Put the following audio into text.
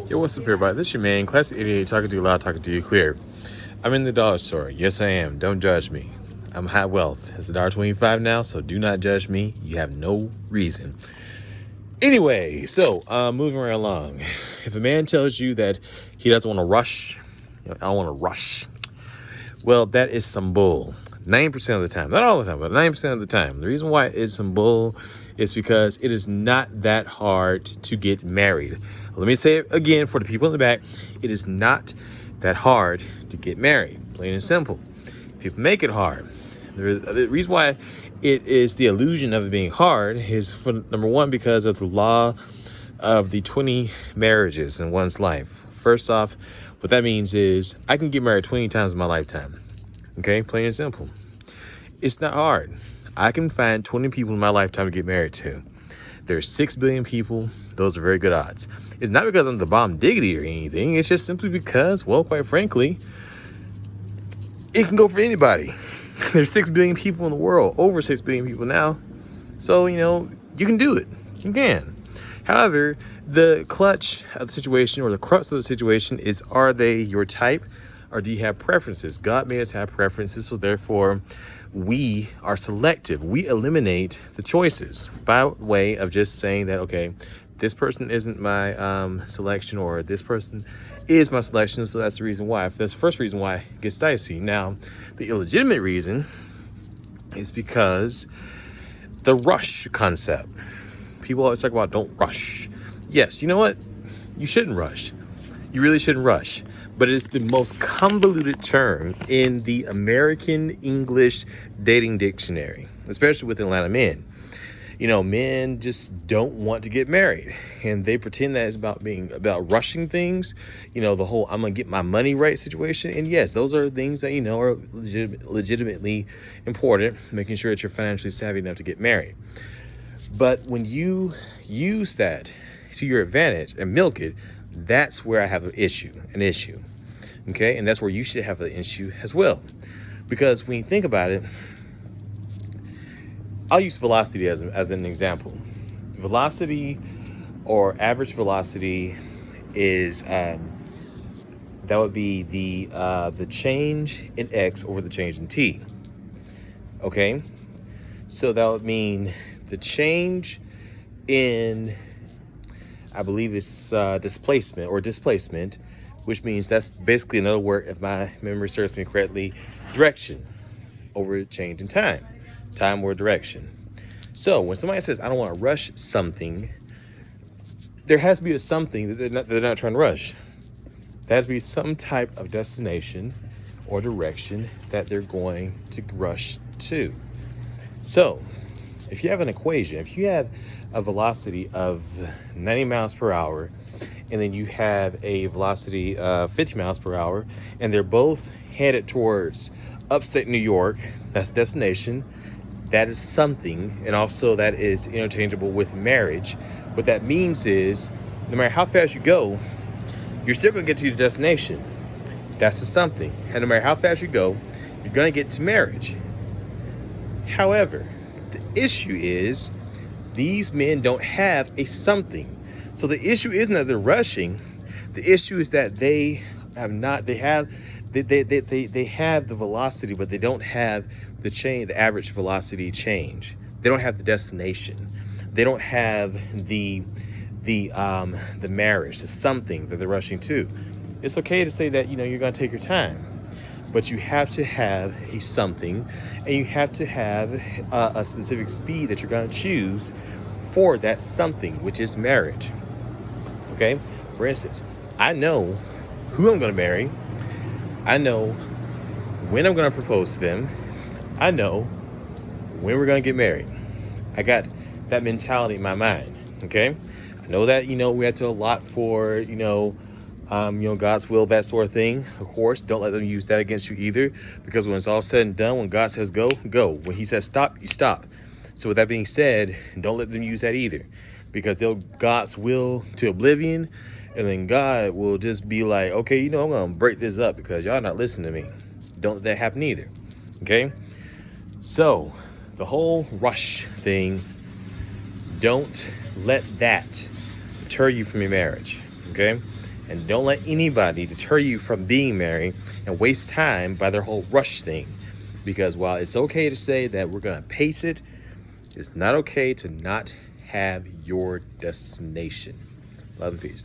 Yo, what's up, everybody? This is your man, Classic 88, talking to you loud, talking to you clear. I'm in the dollar store. Yes, I am. Don't judge me. I'm high wealth. It's $1.25 now, so do not judge me. You have no reason. Anyway, so moving right along. If a man tells you that he doesn't want to rush, I don't want to rush. Well, that is some bull. 90% of the time, not all the time, but 90% of the time. The reason why it's some bull is because it is not that hard to get married. Let me say it again for the people in the back. It is not that hard to get married. Plain and simple. People make it hard. The reason why it is the illusion of it being hard is, for number one, because of the law of the 20 marriages in one's life. First off, what that means is I can get married 20 times in my lifetime. Okay, plain and simple. It's not hard. I can find 20 people in my lifetime to get married to. There's 6 billion people. Those are very good odds. It's not because I'm the bomb diggity or anything. It's just simply because, well, quite frankly, it can go for anybody. There's 6 billion people in the world, over 6 billion people now. So, you can do it. You can. However, the clutch of the situation, or the crux of the situation, is, are they your type, or do you have preferences? God made us have preferences, so therefore we are selective. We eliminate the choices by way of just saying that, okay, this person isn't my selection, or this person is my selection, so that's the reason why. That's the first reason why it gets dicey. Now, the illegitimate reason is because the rush concept. People always talk about don't rush. Yes, you know what? You shouldn't rush. You really shouldn't rush. But it's the most convoluted term in the American English dating dictionary, especially with Atlanta men. Men just don't want to get married, and they pretend that it's about rushing things. The whole I'm gonna get my money right situation. And yes, those are things that are legitimately important, making sure that you're financially savvy enough to get married. But when you use that to your advantage and milk it, that's where I have an issue. Okay, and that's where you should have an issue as well, because when you think about it, I'll use velocity as an example. Velocity, or average velocity, is that would be the change in x over the change in t. Okay, so that would mean the change in, I believe it's displacement, which means that's basically another word, if my memory serves me correctly, direction over change in time or direction. So when somebody says, I don't want to rush something, there has to be a something that they're not trying to rush. There has to be some type of destination or direction that they're going to rush to. So if you have an equation, if you have a velocity of 90 miles per hour, and then you have a velocity of 50 miles per hour, and they're both headed towards upstate New York, that's destination, that is something, and also that is interchangeable with marriage. What that means is, no matter how fast you go, you're still going to get to your destination. That's the something. And no matter how fast you go, you're going to get to marriage. However, the issue is, these men don't have a something. So the issue isn't that they're rushing. The issue is that they have the velocity, but they don't have the average velocity change. They don't have the destination. They don't have the marriage, the something that they're rushing to. It's okay to say that, you're going to take your time, but you have to have a something, and you have to have a specific speed that you're going to choose for that something, which is marriage. Okay? For instance, I know who I'm going to marry. I know when I'm going to propose to them. I know when we're going to get married. I got that mentality in my mind. Okay? I know that, we have to allot for, God's will, that sort of thing. Of course, don't let them use that against you either, because when it's all said and done, when God says go, go. When he says stop, you stop. So with that being said, don't let them use that either, because they'll God's will to oblivion, and then God will just be like, okay, I'm going to break this up because y'all not listening to me. Don't let that happen either. Okay? So the whole rush thing, don't let that deter you from your marriage. Okay? And don't let anybody deter you from being married and waste time by their whole rush thing. Because while it's okay to say that we're going to pace it, it's not okay to not have your destination. Love and peace.